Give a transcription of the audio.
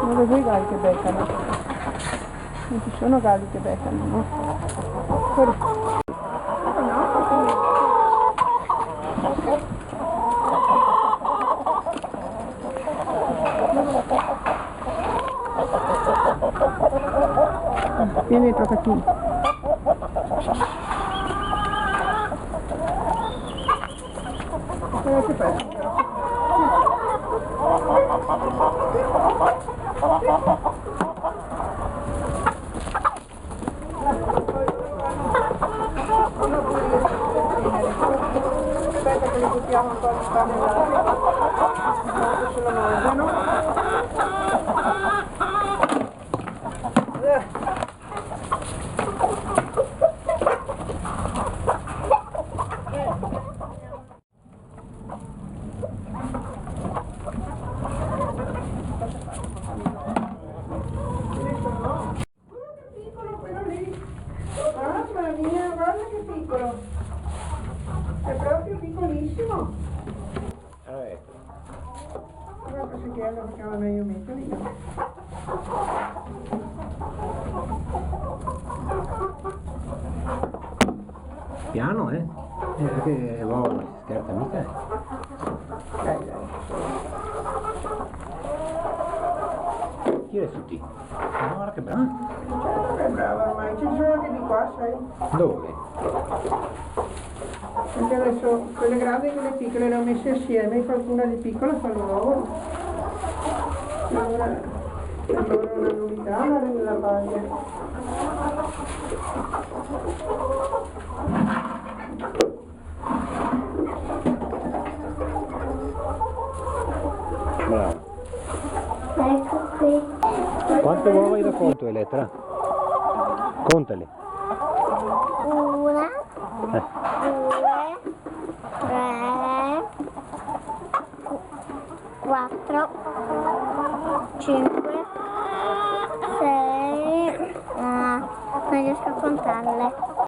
Non vedo i galli che beccano. Non ci sono galli che beccano, no? Fuori. Vieni dentro Catino. Che bello. Aspetta che li buttiamo un po' di pane là. Se lo mangiano. Mamma mia, guarda che piccolo! È proprio piccolissimo! Ecco. Guarda se chiedo perché era meglio metterli. Piano, perché wow, non si scherza mica. Dai. Tira su ti. Guarda che bravo. È brava ormai, ci sono anche di qua, sai? Dove? Perché adesso quelle grandi e quelle piccole le ho messe assieme, qualcuna di piccola fa l'uovo. Allora, per loro una novità andare nella paglia. Bravo. Ecco qui. Quante uova hai da conto, Elettra? Contali. 1, 2, 3, 4, 5, 6, non riesco a contarle.